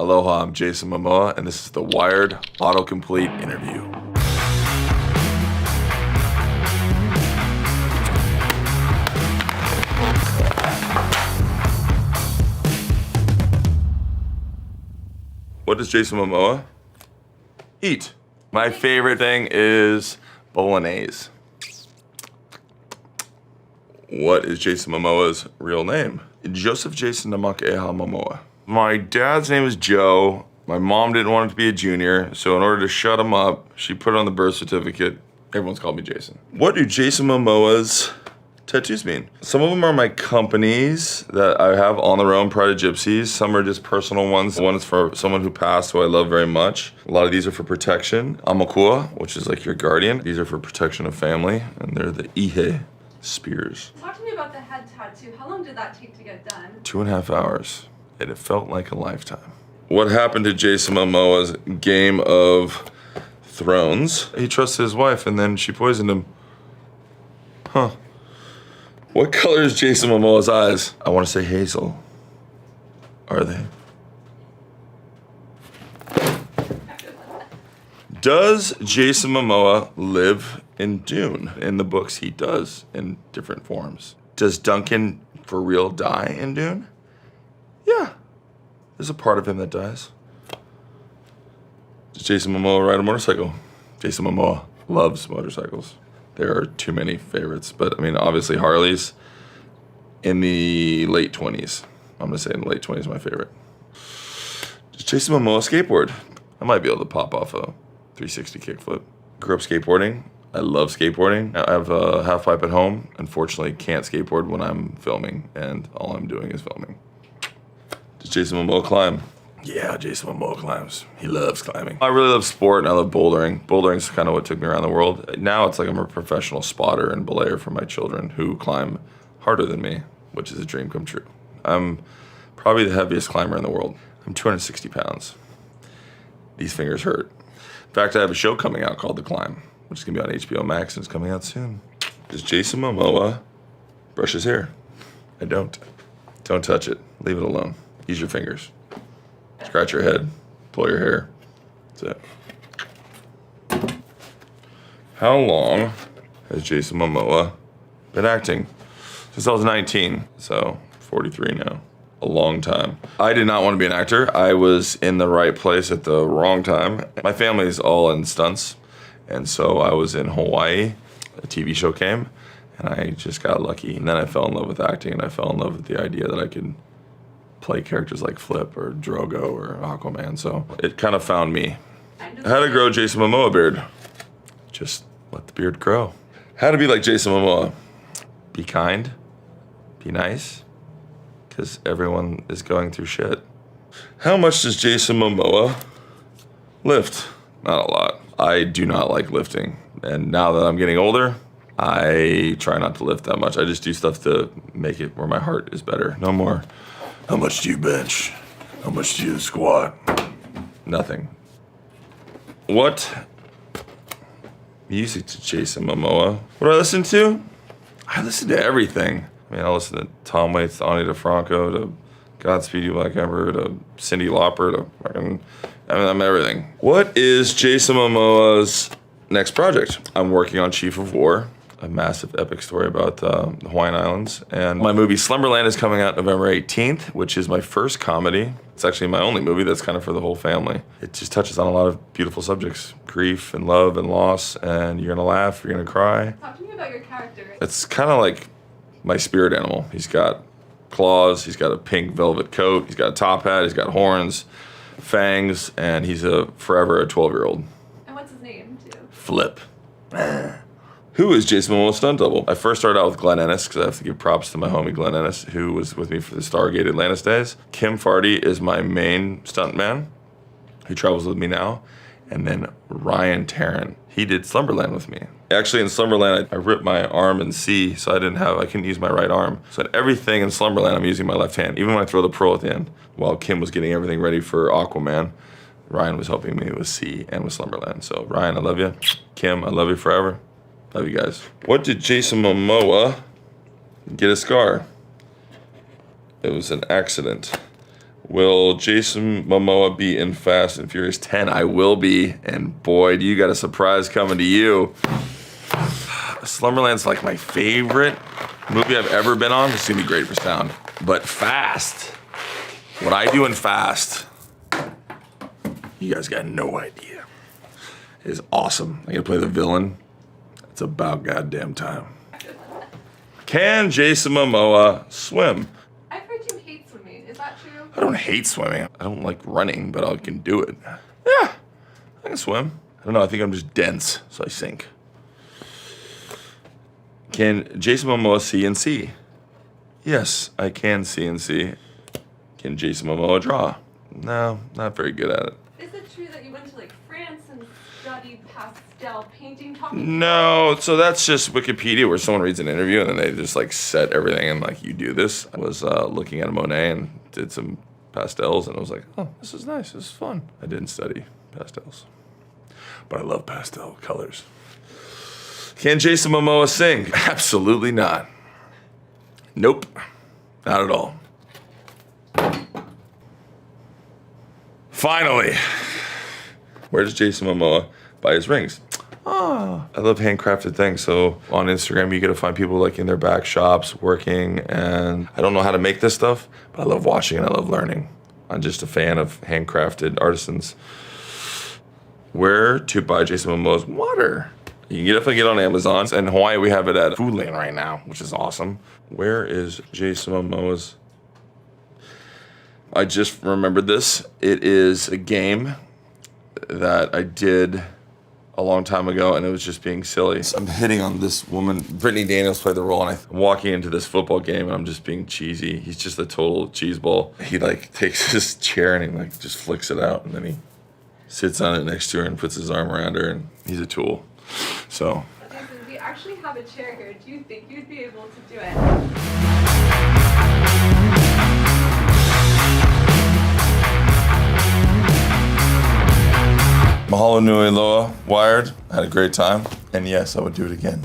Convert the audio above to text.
Aloha, I'm Jason Momoa, and this is the Wired Autocomplete interview. What does Jason Momoa eat? My favorite thing is bolognese. What is Jason Momoa's real name? Joseph Jason Namakeha Momoa. My dad's name is Joe. My mom didn't want it to be a junior, so in order to shut him up, she put it on the birth certificate. Everyone's called me Jason. What do Jason Momoa's tattoos mean? Some of them are my companies that I have on the road, Pride of Gypsies. Some are just personal ones. One is for someone who passed, who I love very much. A lot of these are for protection. Amakua, which is like your guardian. These are for protection of family, and they're the Ihe spears. Talk to me about the head tattoo. How long did that take to get done? 2.5 hours. And it felt like a lifetime. What happened to Jason Momoa's Game of Thrones? He trusted his wife and then she poisoned him. Huh. What color is Jason Momoa's eyes? I want to say hazel. Are they? Does Jason Momoa live in Dune? In the books, he does in different forms. Does Duncan for real die in Dune? Yeah, there's a part of him that dies. Does Jason Momoa ride a motorcycle? Jason Momoa loves motorcycles. There are too many favorites, but I mean, obviously Harley's in the late 20s. I'm gonna say in the late 20s my favorite. Does Jason Momoa skateboard? I might be able to pop off a 360 kickflip. Grew up skateboarding. I love skateboarding. I have a half pipe at home. Unfortunately, can't skateboard when I'm filming, and all I'm doing is filming. Does Jason Momoa climb? Yeah, Jason Momoa climbs. He loves climbing. I really love sport and I love bouldering. Bouldering is kind of what took me around the world. Now it's like I'm a professional spotter and belayer for my children who climb harder than me, which is a dream come true. I'm probably the heaviest climber in the world. I'm 260 pounds. These fingers hurt. In fact, I have a show coming out called The Climb, which is gonna be on HBO Max and it's coming out soon. Does Jason Momoa brush his hair? I don't. Don't touch it. Leave it alone. Use your fingers. Scratch your head. Pull your hair. That's it. How long has Jason Momoa been acting? Since I was 19, so 43 now. A long time. I did not want to be an actor. I was in the right place at the wrong time. My family's all in stunts, and so I was in Hawaii. A TV show came, and I just got lucky. And then I fell in love with acting, and I fell in love with the idea that I could play characters like Flip or Drogo or Aquaman, so it kind of found me. How to grow Jason Momoa beard? Just let the beard grow. How to be like Jason Momoa? Be kind, be nice, because everyone is going through shit. How much does Jason Momoa lift? Not a lot. I do not like lifting, and now that I'm getting older, I try not to lift that much. I just do stuff to make it where my heart is better. No more. How much do you bench? How much do you squat? Nothing. What music to Jason Momoa? What do I listen to? I listen to everything. I mean, I listen to Tom Waits, Ani DeFranco, to Godspeed You Black Emperor, to Cyndi Lauper, to fucking, I'm everything. What is Jason Momoa's next project? I'm working on Chief of War, a massive epic story about the Hawaiian Islands. And my movie Slumberland is coming out November 18th, which is my first comedy. It's actually my only movie that's kind of for the whole family. It just touches on a lot of beautiful subjects, grief and love and loss, and you're gonna laugh, you're gonna cry. Talk to me about your character. It's kind of like my spirit animal. He's got claws, he's got a pink velvet coat, he's got a top hat, he's got horns, fangs, and he's forever a 12-year-old. And what's his name, too? Flip. Who is Jason Momoa's stunt double? I first started out with Glenn Ennis because I have to give props to my homie Glenn Ennis, who was with me for the Stargate Atlantis days. Kim Farty is my main stunt man, who travels with me now. And then Ryan Tarrant, he did Slumberland with me. Actually, in Slumberland, I ripped my arm in C, so I couldn't use my right arm. So in everything in Slumberland, I'm using my left hand, even when I throw the pearl at the end. While Kim was getting everything ready for Aquaman, Ryan was helping me with C and with Slumberland. So Ryan, I love you. Kim, I love you forever. Love you guys. What did Jason Momoa get a scar? It was an accident. Will Jason Momoa be in Fast and Furious 10? I will be, and boy, do you got a surprise coming to you. Slumberland's like my favorite movie I've ever been on. It's gonna be great for sound. But Fast, what I do in Fast, you guys got no idea. It is awesome. I get to play the villain. It's about goddamn time. Can Jason Momoa swim? I've heard you hate swimming. Is that true? I don't hate swimming. I don't like running, but I can do it. Yeah, I can swim. I don't know, I think I'm just dense, so I sink. Can Jason Momoa CNC? Yes, I can CNC. Can Jason Momoa draw? No, not very good at it. Is it true that you went to like France and studied pastel painting? Talking No, so that's just Wikipedia where someone reads an interview and then they just like set everything and like, you do this. I was looking at a Monet and did some pastels and I was like, oh, this is nice, this is fun. I didn't study pastels, but I love pastel colors. Can Jason Momoa sing? Absolutely not. Nope, not at all. Finally, where does Jason Momoa buy his rings? Oh, I love handcrafted things. So on Instagram, you get to find people like in their back shops working, and I don't know how to make this stuff, but I love watching and I love learning. I'm just a fan of handcrafted artisans. Where to buy Jason Momoa's water? You can definitely get it on Amazon. In Hawaii, we have it at Foodland right now, which is awesome. Where is Jason Momoa's? I just remembered this. It is a game that I did a long time ago, and it was just being silly. So I'm hitting on this woman. Brittany Daniels played the role, and I'm walking into this football game, and I'm just being cheesy. He's just a total cheeseball. He like takes his chair and he like just flicks it out, and then he sits on it next to her and puts his arm around her, and he's a tool. So. Jason, we actually have a chair here. Do you think you'd be able to do it? Mahalo nui loa, Wired. I had a great time. And yes, I would do it again.